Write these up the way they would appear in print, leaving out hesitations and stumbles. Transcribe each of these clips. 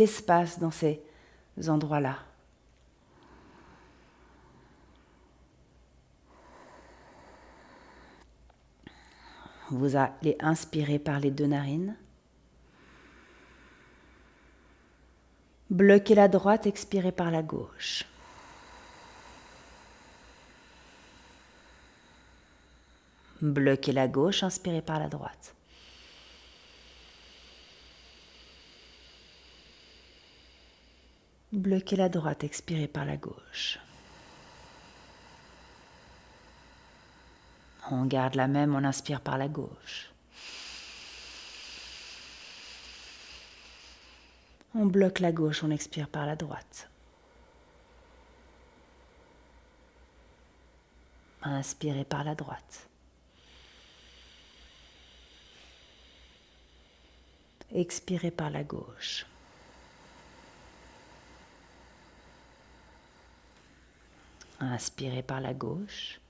l'espace dans ces endroits-là. Vous allez inspirer par les 2 narines. Bloquez la droite, expirez par la gauche. Bloquez la gauche, inspirez par la droite. Bloquez la droite, expirez par la gauche. On garde la même, on inspire par la gauche. On bloque la gauche, on expire par la droite. Inspirez par la droite. Expirez par la gauche. Inspirez par la gauche.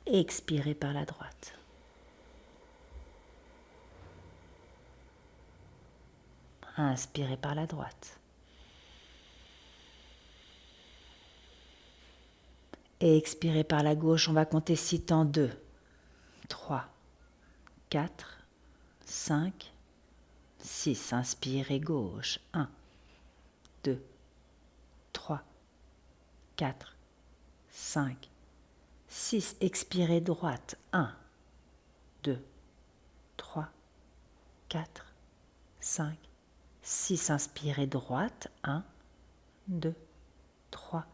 Expirez par la droite. Inspirez par la droite. Et expirez par la gauche, on va compter 6 temps. 2, 3, 4, 5, 6. Inspirez gauche. 1, 2, 3, 4, 5, 6. Expirez droite. 1, 2, 3, 4, 5, 6. Inspirez droite. 1, 2, 3,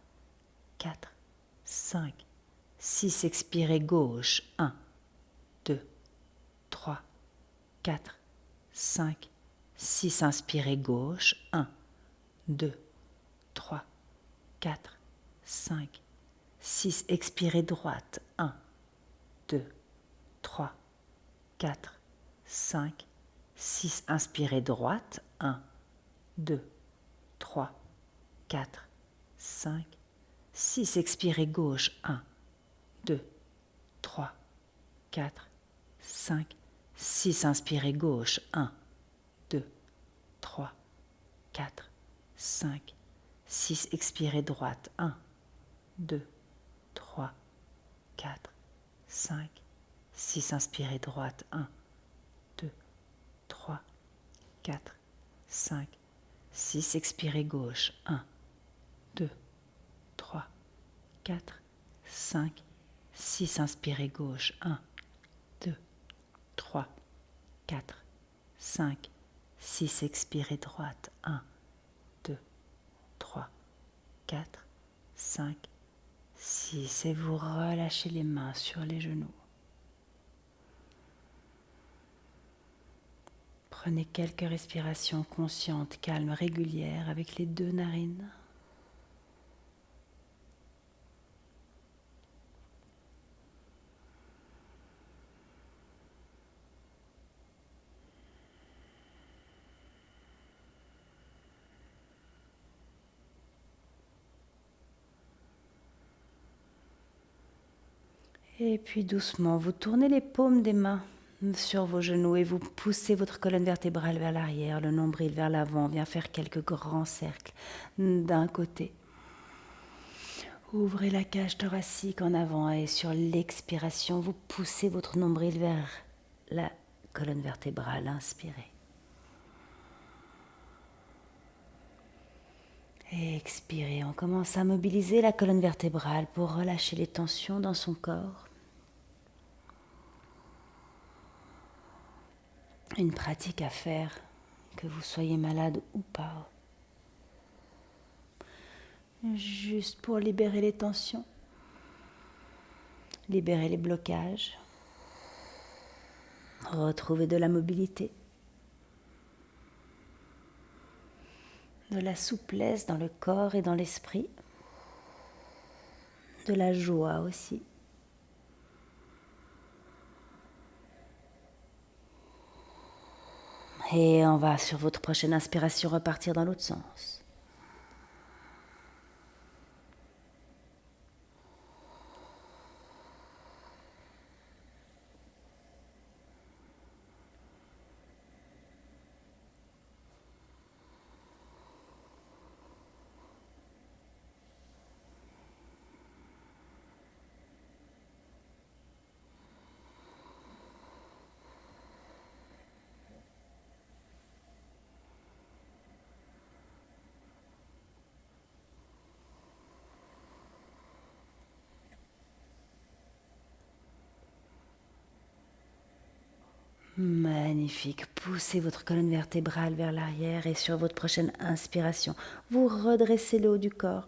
4, 5, 6. Expirez gauche. 1, 2, 3, 4, 5, 6. Inspirez gauche. 1, 2, 3, 4, 5, 6. Expirez droite. 1, 2, 3, 4, 5, 6. Inspirez droite. 1, 2, 3, 4, 5, 6. Expirez gauche. 1, 2, 3, 4, 5, 6. Inspirez gauche. 1, 2, 3, 4, 5, 6. Expirez droite. 1, 2, 3, 4, 5, 6. Inspirez droite. 1, 2, 3, 4, 5, 6. Expirez gauche. 1, 2, 3, 4, 5, 6. Inspirez gauche. 1, 2, 3, 4, 5, 6. Expirez droite. 1, 2, 3, 4, 5, 6. Et vous relâchez les mains sur les genoux. Prenez quelques respirations conscientes, calmes, régulières avec les 2 narines. Et puis doucement, vous tournez les paumes des mains sur vos genoux et vous poussez votre colonne vertébrale vers l'arrière, le nombril vers l'avant. Viens faire quelques grands cercles d'un côté. Ouvrez la cage thoracique en avant et sur l'expiration, vous poussez votre nombril vers la colonne vertébrale. Inspirez. Et expirez. On commence à mobiliser la colonne vertébrale pour relâcher les tensions dans son corps. Une pratique à faire, que vous soyez malade ou pas. Juste pour libérer les tensions, libérer les blocages, retrouver de la mobilité, de la souplesse dans le corps et dans l'esprit, de la joie aussi. Et on va, sur votre prochaine inspiration, repartir dans l'autre sens. Magnifique. Poussez votre colonne vertébrale vers l'arrière et sur votre prochaine inspiration, vous redressez le haut du corps.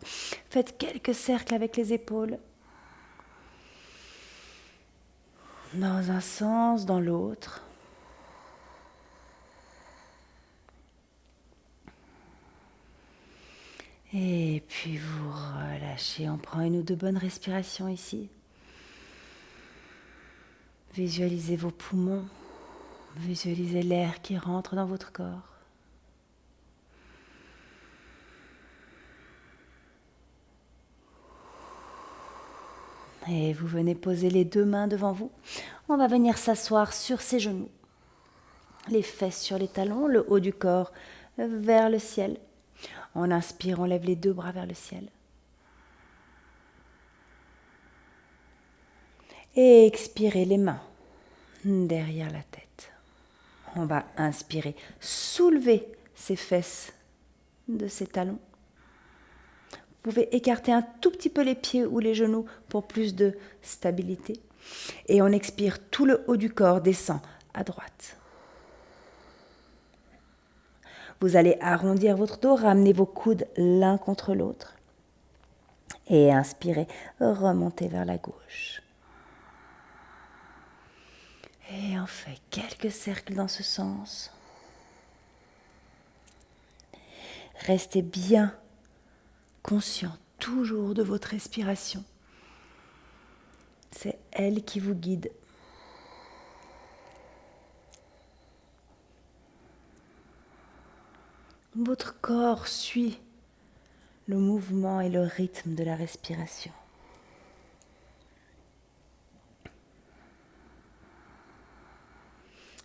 Faites quelques cercles avec les épaules. Dans un sens, dans l'autre. Et puis vous relâchez. On prend une ou deux bonnes respirations ici. Visualisez vos poumons. Visualisez l'air qui rentre dans votre corps. Et vous venez poser les deux mains devant vous. On va venir s'asseoir sur ses genoux. Les fesses sur les talons, le haut du corps vers le ciel. On inspire, on lève les deux bras vers le ciel. Et expirez les mains derrière la tête. On va inspirer, soulever ses fesses de ses talons. Vous pouvez écarter un tout petit peu les pieds ou les genoux pour plus de stabilité. Et on expire, tout le haut du corps descend à droite. Vous allez arrondir votre dos, ramener vos coudes l'un contre l'autre. Et inspirez, remontez vers la gauche. Et on fait quelques cercles dans ce sens. Restez bien conscient toujours de votre respiration. C'est elle qui vous guide. Votre corps suit le mouvement et le rythme de la respiration.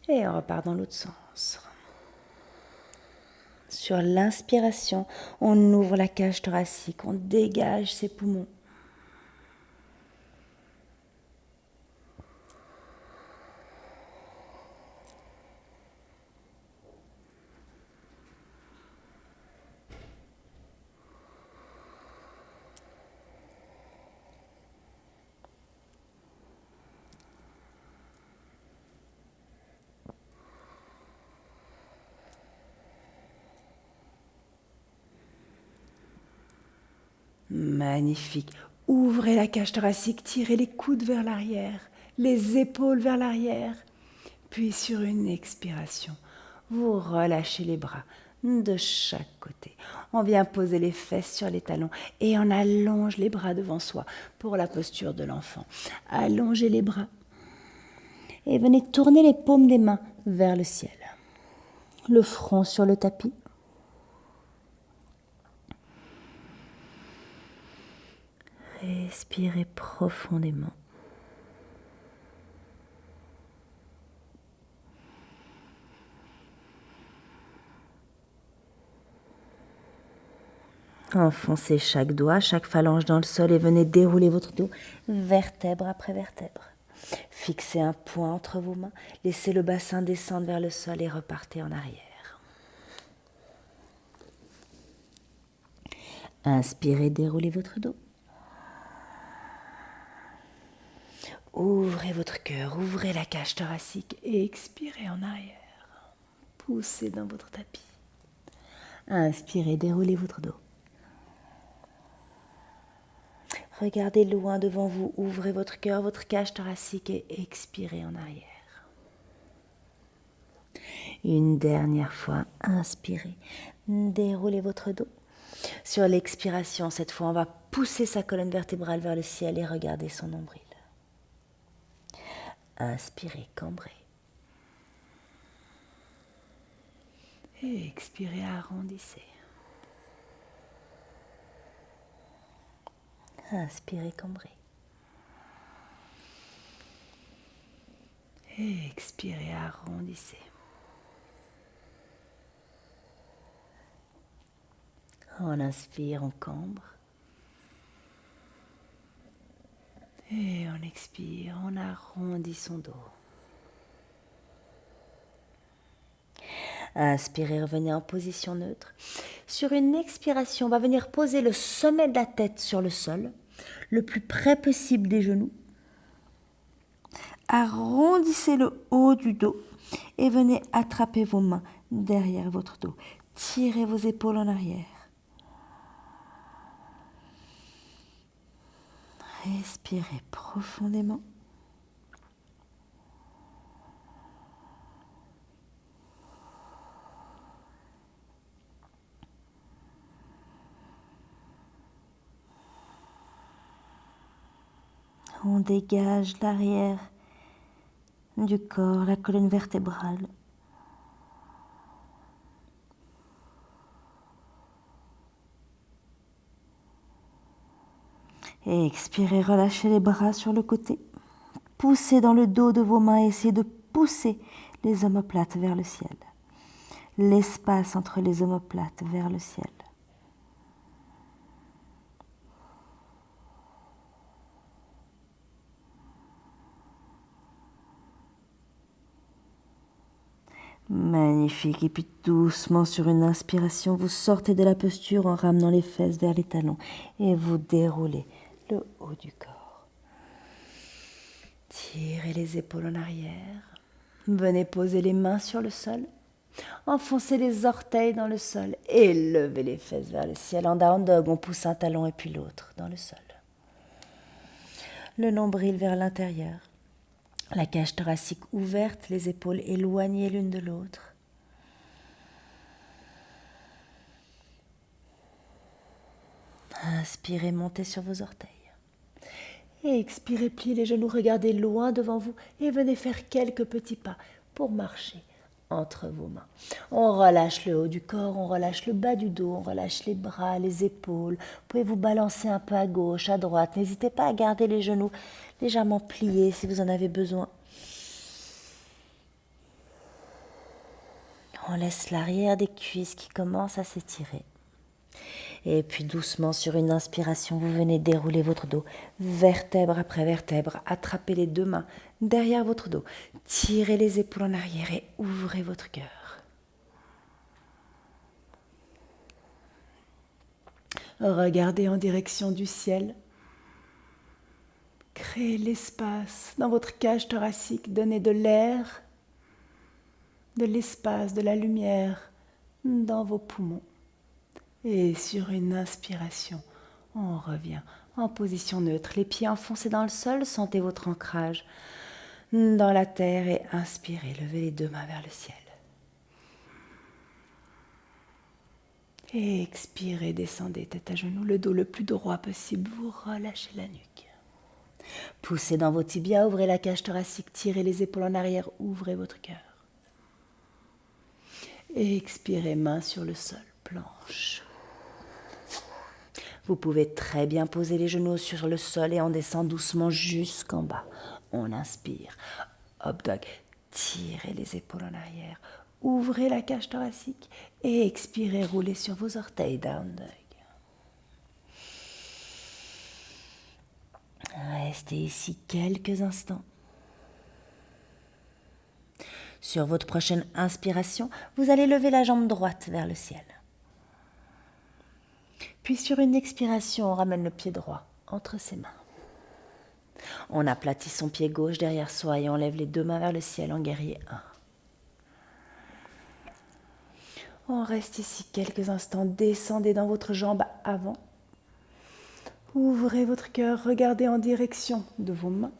Et on repart dans l'autre sens. Sur l'inspiration, on ouvre la cage thoracique, on dégage ses poumons. Magnifique. Ouvrez la cage thoracique, tirez les coudes vers l'arrière, les épaules vers l'arrière. Puis sur une expiration, vous relâchez les bras de chaque côté. On vient poser les fesses sur les talons et on allonge les bras devant soi pour la posture de l'enfant. Allongez les bras et venez tourner les paumes des mains vers le ciel. Le front sur le tapis. Respirez profondément. Enfoncez chaque doigt, chaque phalange dans le sol et venez dérouler votre dos, vertèbre après vertèbre. Fixez un point entre vos mains, laissez le bassin descendre vers le sol et repartez en arrière. Inspirez, déroulez votre dos. Ouvrez votre cœur, ouvrez la cage thoracique et expirez en arrière. Poussez dans votre tapis. Inspirez, déroulez votre dos. Regardez loin devant vous, ouvrez votre cœur, votre cage thoracique et expirez en arrière. Une dernière fois, inspirez, déroulez votre dos. Sur l'expiration, cette fois, on va pousser sa colonne vertébrale vers le ciel et regarder son nombril. Inspirez, cambrez. Et expirez, arrondissez. Inspirez, cambrez. Et expirez, arrondissez. On inspire, on cambre. Et on expire, on arrondit son dos. Inspirez, revenez en position neutre. Sur une expiration, on va venir poser le sommet de la tête sur le sol, le plus près possible des genoux. Arrondissez le haut du dos et venez attraper vos mains derrière votre dos. Tirez vos épaules en arrière. Respirez profondément. On dégage l'arrière du corps, la colonne vertébrale. Et expirez, relâchez les bras sur le côté. Poussez dans le dos de vos mains, essayez de pousser les omoplates vers le ciel. L'espace entre les omoplates vers le ciel. Magnifique. Et puis doucement sur une inspiration, vous sortez de la posture en ramenant les fesses vers les talons et vous déroulez le haut du corps. Tirez les épaules en arrière. Venez poser les mains sur le sol. Enfoncez les orteils dans le sol et levez les fesses vers le ciel. En down dog, on pousse un talon et puis l'autre dans le sol. Le nombril vers l'intérieur. La cage thoracique ouverte, les épaules éloignées l'une de l'autre. Inspirez, montez sur vos orteils. Et expirez, pliez les genoux, regardez loin devant vous et venez faire quelques petits pas pour marcher entre vos mains. On relâche le haut du corps, on relâche le bas du dos, on relâche les bras, les épaules. Vous pouvez vous balancer un peu à gauche, à droite. N'hésitez pas à garder les genoux légèrement pliés si vous en avez besoin. On laisse l'arrière des cuisses qui commence à s'étirer. Et puis doucement, sur une inspiration, vous venez dérouler votre dos, vertèbre après vertèbre. Attrapez les deux mains derrière votre dos. Tirez les épaules en arrière et ouvrez votre cœur. Regardez en direction du ciel. Créez l'espace dans votre cage thoracique. Donnez de l'air, de l'espace, de la lumière dans vos poumons. Et sur une inspiration, on revient en position neutre. Les pieds enfoncés dans le sol, sentez votre ancrage dans la terre et inspirez. Levez les deux mains vers le ciel. Et expirez, descendez tête à genoux, le dos le plus droit possible. Vous relâchez la nuque. Poussez dans vos tibias, ouvrez la cage thoracique, tirez les épaules en arrière, ouvrez votre cœur. Et expirez, main sur le sol, planche. Vous pouvez très bien poser les genoux sur le sol et on descend doucement jusqu'en bas. On inspire. Up dog. Tirez les épaules en arrière. Ouvrez la cage thoracique et expirez, roulez sur vos orteils. Down dog. Restez ici quelques instants. Sur votre prochaine inspiration, vous allez lever la jambe droite vers le ciel. Puis sur une expiration, on ramène le pied droit entre ses mains. On aplatit son pied gauche derrière soi et on lève les deux mains vers le ciel en guerrier 1. On reste ici quelques instants. Descendez dans votre jambe avant. Ouvrez votre cœur, regardez en direction de vos mains.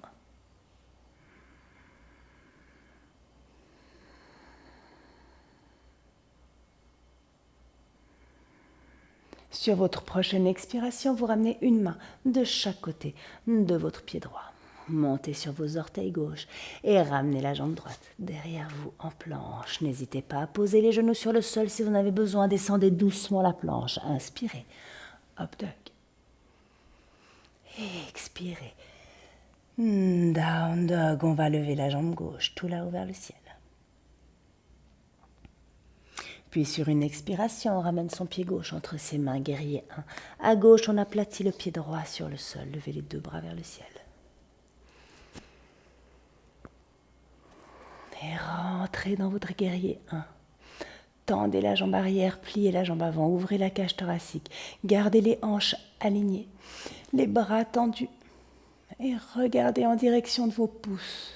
Sur votre prochaine expiration, vous ramenez une main de chaque côté de votre pied droit. Montez sur vos orteils gauches et ramenez la jambe droite derrière vous en planche. N'hésitez pas à poser les genoux sur le sol si vous en avez besoin. Descendez doucement la planche. Inspirez. Up dog. Et expirez. Down dog. On va lever la jambe gauche tout là-haut vers le ciel. Puis sur une expiration, on ramène son pied gauche entre ses mains, guerrier 1. À gauche, on aplatit le pied droit sur le sol. Levez les deux bras vers le ciel. Et rentrez dans votre guerrier 1. Tendez la jambe arrière, pliez la jambe avant, ouvrez la cage thoracique. Gardez les hanches alignées, les bras tendus. Et regardez en direction de vos pouces.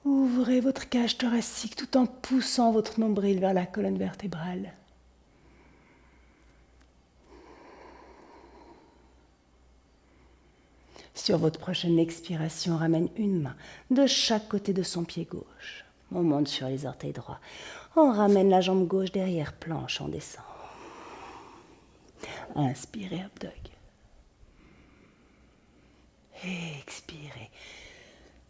Ouvrez votre cage thoracique tout en poussant votre nombril vers la colonne vertébrale. Sur votre prochaine expiration, ramène une main de chaque côté de son pied gauche. On monte sur les orteils droits. On ramène la jambe gauche derrière planche, on descend. Inspirez, up dog. Expirez.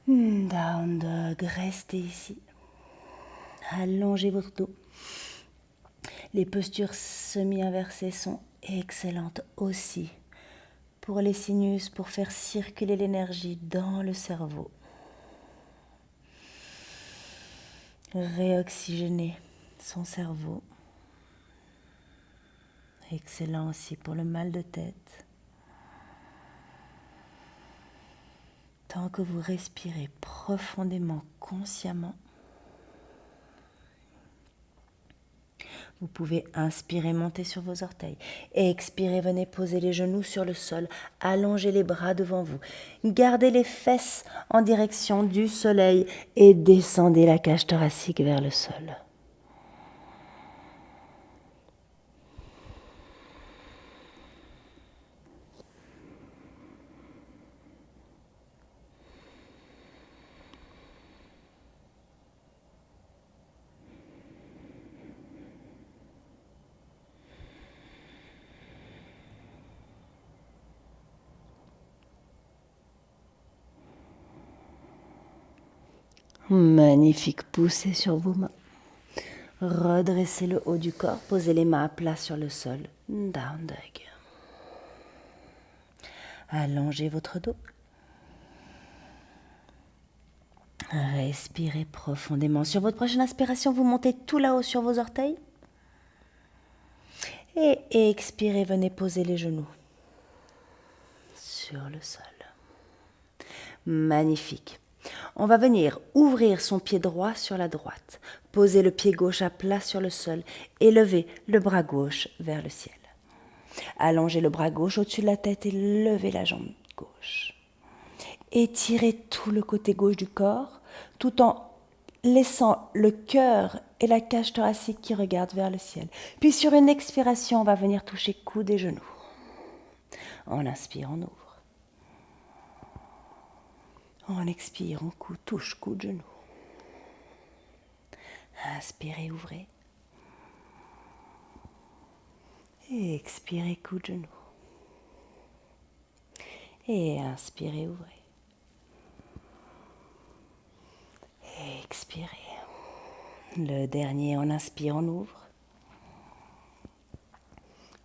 Down dog, restez ici. Allongez votre dos. Les postures semi-inversées sont excellentes aussi pour les sinus, pour faire circuler l'énergie dans le cerveau. Réoxygéner son cerveau. Excellent aussi pour le mal de tête. Tant que vous respirez profondément, consciemment, vous pouvez inspirer, monter sur vos orteils. Et expirer, venez poser les genoux sur le sol. Allongez les bras devant vous. Gardez les fesses en direction du soleil et descendez la cage thoracique vers le sol. Magnifique, poussez sur vos mains. Redressez le haut du corps, posez les mains à plat sur le sol. Down dog. Allongez votre dos. Respirez profondément. Sur votre prochaine inspiration, vous montez tout là-haut sur vos orteils. Et expirez, venez poser les genoux sur le sol. Magnifique. On va venir ouvrir son pied droit sur la droite, poser le pied gauche à plat sur le sol et lever le bras gauche vers le ciel. Allongez le bras gauche au-dessus de la tête et levez la jambe gauche. Étirez tout le côté gauche du corps tout en laissant le cœur et la cage thoracique qui regardent vers le ciel. Puis sur une expiration, on va venir toucher coudes et genoux. On inspire, on ouvre. On expire, on touche coude, genoux. Inspirez, ouvrez. Et expirez, coude, genoux. Et inspirez, ouvrez. Et expirez. Le dernier, on inspire, on ouvre.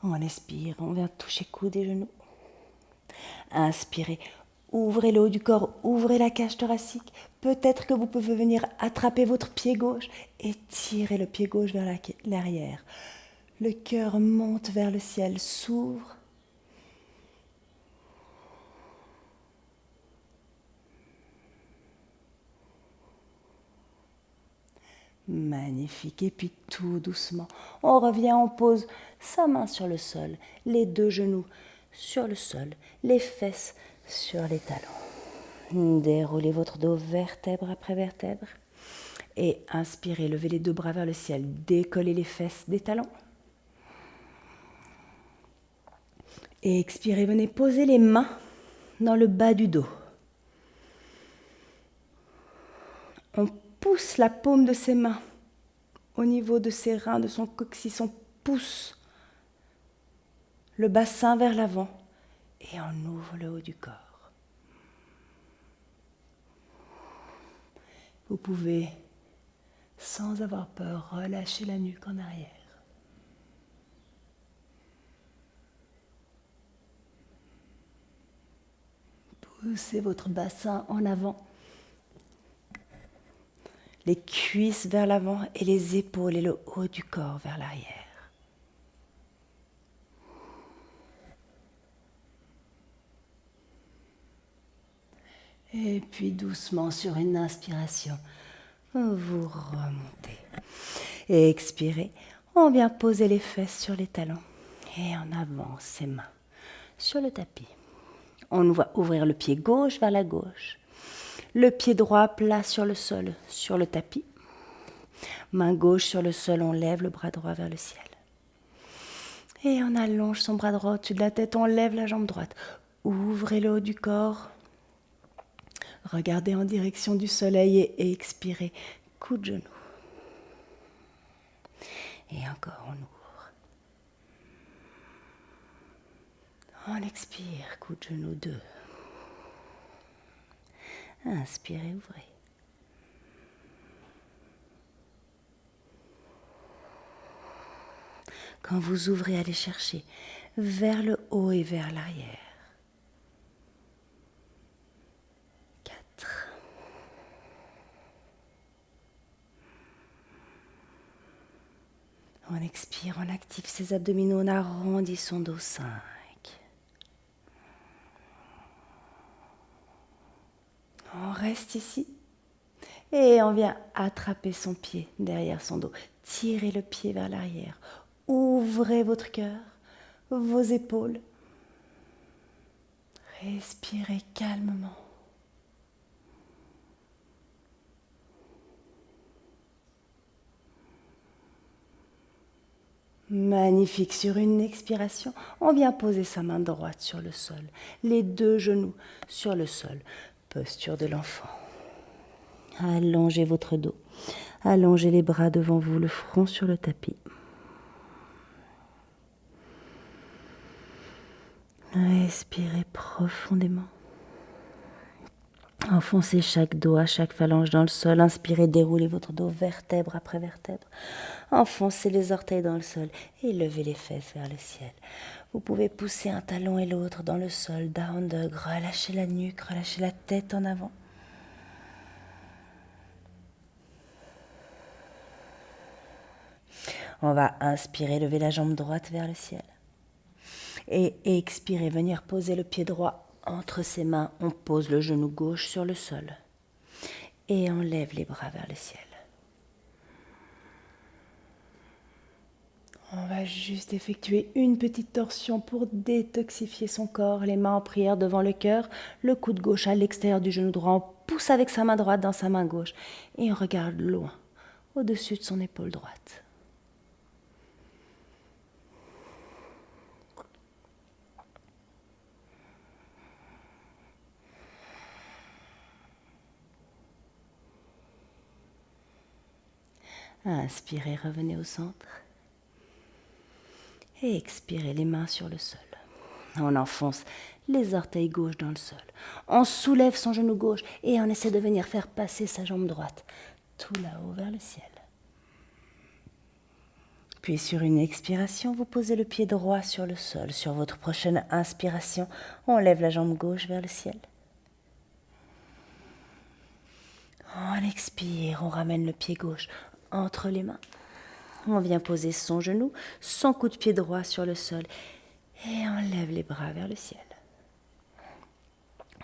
On expire, on vient toucher coude et genoux. Inspirez, ouvrez le haut du corps, ouvrez la cage thoracique. Peut-être que vous pouvez venir attraper votre pied gauche et tirer le pied gauche vers l'arrière. Le cœur monte vers le ciel, s'ouvre. Magnifique. Et puis tout doucement, on revient, on pose sa main sur le sol, les deux genoux sur le sol, les fesses sur les talons. Déroulez votre dos vertèbre après vertèbre. Et inspirez, levez les deux bras vers le ciel, décollez les fesses des talons. Et expirez, venez poser les mains dans le bas du dos. On pousse la paume de ses mains au niveau de ses reins, de son coccyx. On pousse le bassin vers l'avant et on ouvre le haut du corps. Vous pouvez, sans avoir peur, relâcher la nuque en arrière. Poussez votre bassin en avant. Les cuisses vers l'avant et les épaules et le haut du corps vers l'arrière. Et puis doucement sur une inspiration, vous remontez. Et expirez, on vient poser les fesses sur les talons et on avance ses mains sur le tapis. On va ouvrir le pied gauche vers la gauche. Le pied droit plat sur le sol, sur le tapis. Main gauche sur le sol, on lève le bras droit vers le ciel. Et on allonge son bras droit au-dessus de la tête, on lève la jambe droite. Ouvrez le haut du corps. Regardez en direction du soleil et expirez. Coup de genou. Et encore, on ouvre. On expire, coup de genou 2. Inspirez, ouvrez. Quand vous ouvrez, allez chercher vers le haut et vers l'arrière. 4. On expire, on active ses abdominaux, on arrondit son dos. 5. On reste ici et on vient attraper son pied derrière son dos. Tirez le pied vers l'arrière. Ouvrez votre cœur, vos épaules. Respirez calmement. Magnifique. Sur une expiration, on vient poser sa main droite sur le sol, les 2 genoux sur le sol. Posture de l'enfant. Allongez votre dos. Allongez les bras devant vous, le front sur le tapis. Respirez profondément. Enfoncez chaque doigt, chaque phalange dans le sol. Inspirez, déroulez votre dos vertèbre après vertèbre. Enfoncez les orteils dans le sol et levez les fesses vers le ciel. Vous pouvez pousser un talon et l'autre dans le sol. Down dog. Relâchez la nuque, relâchez la tête en avant. On va inspirer, lever la jambe droite vers le ciel. Et expirer, venir poser le pied droit entre ses mains. On pose le genou gauche sur le sol. Et on lève les bras vers le ciel. On va juste effectuer une petite torsion pour détoxifier son corps. Les mains en prière devant le cœur. Le coude gauche à l'extérieur du genou droit. On pousse avec sa main droite dans sa main gauche. Et on regarde loin, au-dessus de son épaule droite. Inspirez, revenez au centre. Et expirez, les mains sur le sol. On enfonce les orteils gauche dans le sol. On soulève son genou gauche et on essaie de venir faire passer sa jambe droite tout là-haut vers le ciel. Puis sur une expiration, vous posez le pied droit sur le sol. Sur votre prochaine inspiration, on lève la jambe gauche vers le ciel. On expire, on ramène le pied gauche entre les mains. On vient poser son genou, son coup de pied droit sur le sol et on lève les bras vers le ciel.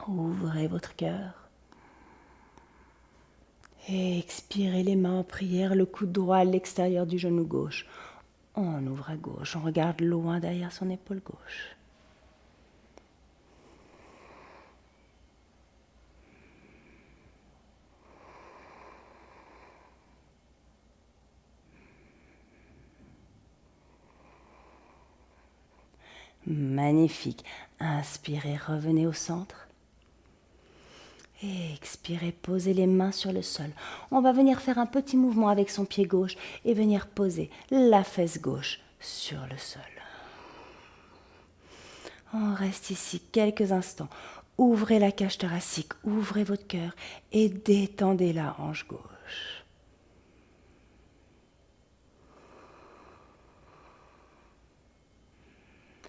Ouvrez votre cœur. Et expirez, les mains en prière, le coude droit à l'extérieur du genou gauche. On ouvre à gauche, on regarde loin derrière son épaule gauche. Magnifique. Inspirez, revenez au centre. Et expirez, posez les mains sur le sol. On va venir faire un petit mouvement avec son pied gauche et venir poser la fesse gauche sur le sol. On reste ici quelques instants. Ouvrez la cage thoracique, ouvrez votre cœur et détendez la hanche gauche.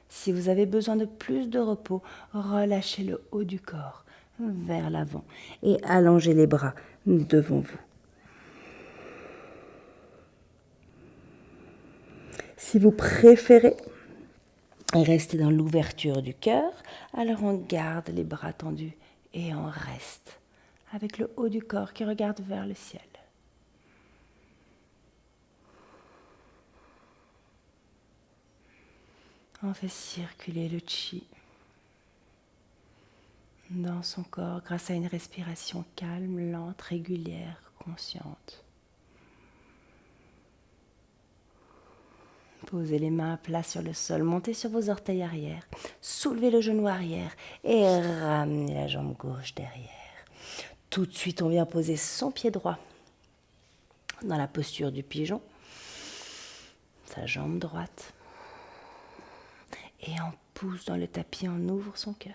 Si vous avez besoin de plus de repos, relâchez le haut du corps vers l'avant et allongez les bras devant vous. Si vous préférez rester dans l'ouverture du cœur, alors on garde les bras tendus et on reste avec le haut du corps qui regarde vers le ciel. On fait circuler le chi. dans son corps grâce à une respiration calme, lente, régulière, consciente. Posez les mains à plat sur le sol, montez sur vos orteils arrière, soulevez le genou arrière et ramenez la jambe gauche derrière. Tout de suite, on vient poser son pied droit dans la posture du pigeon, sa jambe droite. Et on pousse dans le tapis, on ouvre son cœur.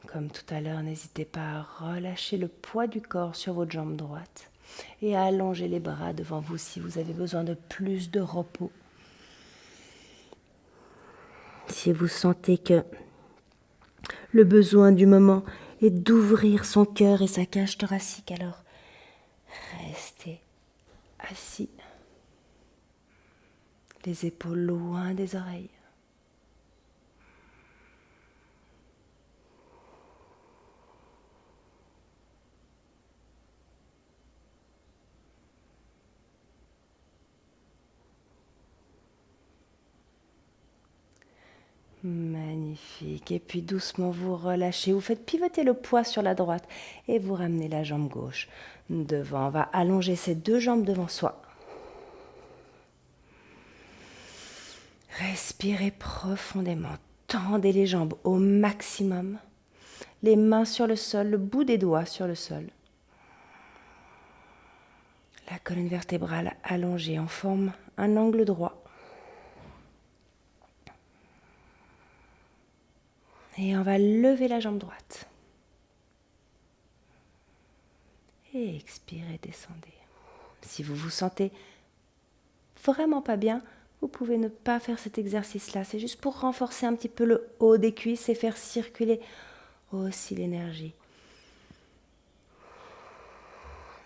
Comme tout à l'heure, n'hésitez pas à relâcher le poids du corps sur votre jambe droite et à allonger les bras devant vous si vous avez besoin de plus de repos. Si vous sentez que le besoin du moment est d'ouvrir son cœur et sa cage thoracique, alors restez assis, les épaules loin des oreilles. Magnifique. Et puis doucement vous relâchez. Vous faites pivoter le poids sur la droite et vous ramenez la jambe gauche devant. On va allonger ces deux jambes devant soi. Respirez profondément. Tendez les jambes au maximum. Les mains sur le sol, le bout des doigts sur le sol. La colonne vertébrale allongée en forme un angle droit. Et on va lever la jambe droite. Et expirez, descendez. Si vous vous sentez vraiment pas bien, vous pouvez ne pas faire cet exercice-là. C'est juste pour renforcer un petit peu le haut des cuisses et faire circuler aussi l'énergie.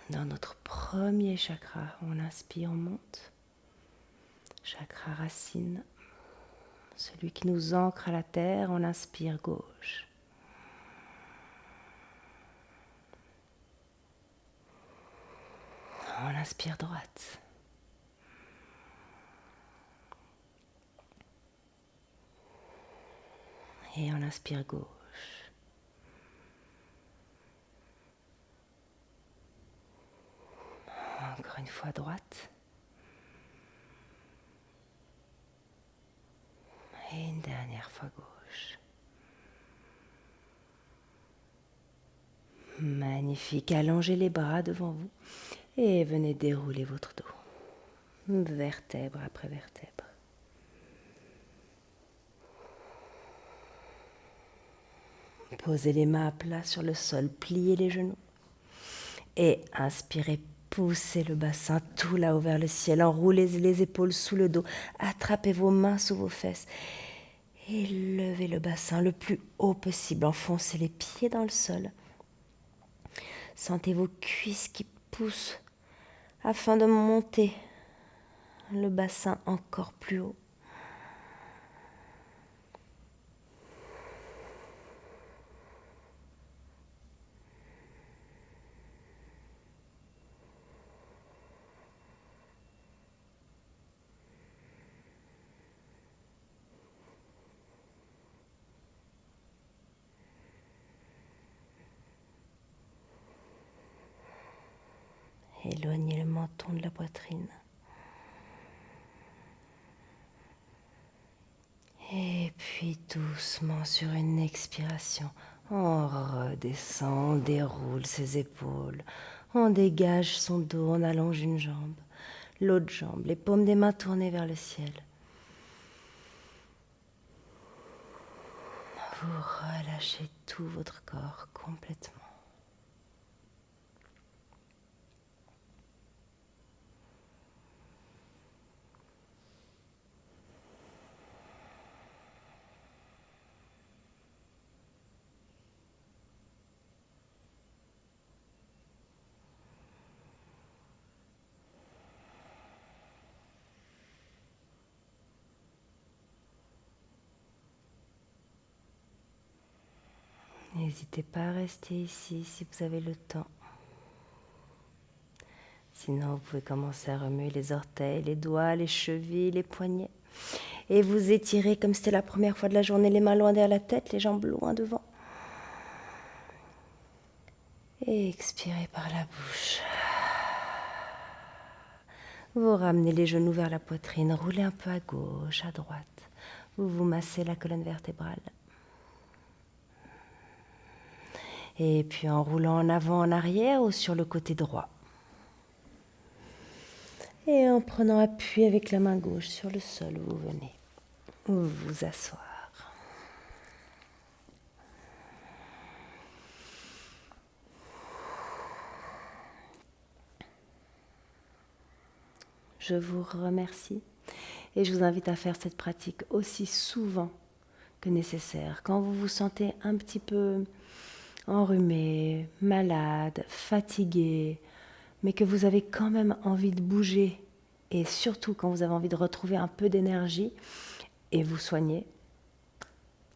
Dans notre premier chakra, on inspire, on monte. Chakra racine, celui qui nous ancre à la terre, on inspire gauche. On inspire droite. Et on inspire gauche. Encore une fois droite. Et une dernière fois gauche. Magnifique. Allongez les bras devant vous et venez dérouler votre dos. Vertèbre après vertèbre. Posez les mains à plat sur le sol, pliez les genoux. Et inspirez, poussez le bassin tout là-haut vers le ciel. Enroulez les épaules sous le dos. Attrapez vos mains sous vos fesses. Et levez le bassin le plus haut possible. Enfoncez les pieds dans le sol. Sentez vos cuisses qui poussent afin de monter le bassin encore plus haut. Éloignez le menton de la poitrine. Et puis doucement sur une expiration, on redescend, on déroule ses épaules, on dégage son dos, on allonge une jambe, l'autre jambe, les paumes des mains tournées vers le ciel. Vous relâchez tout votre corps complètement. N'hésitez pas à rester ici si vous avez le temps. Sinon, vous pouvez commencer à remuer les orteils, les doigts, les chevilles, les poignets. Et vous étirez comme c'était la première fois de la journée, les mains loin derrière la tête, les jambes loin devant. Et expirez par la bouche. Vous ramenez les genoux vers la poitrine, roulez un peu à gauche, à droite. Vous vous massez la colonne vertébrale. Et puis en roulant en avant, en arrière ou sur le côté droit. Et en prenant appui avec la main gauche sur le sol, vous venez vous asseoir. Je vous remercie et je vous invite à faire cette pratique aussi souvent que nécessaire. Quand vous vous sentez un petit peu enrhumé, malade, fatigué, mais que vous avez quand même envie de bouger et surtout quand vous avez envie de retrouver un peu d'énergie et vous soigner,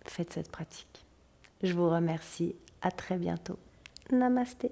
faites cette pratique. Je vous remercie. À très bientôt. Namasté.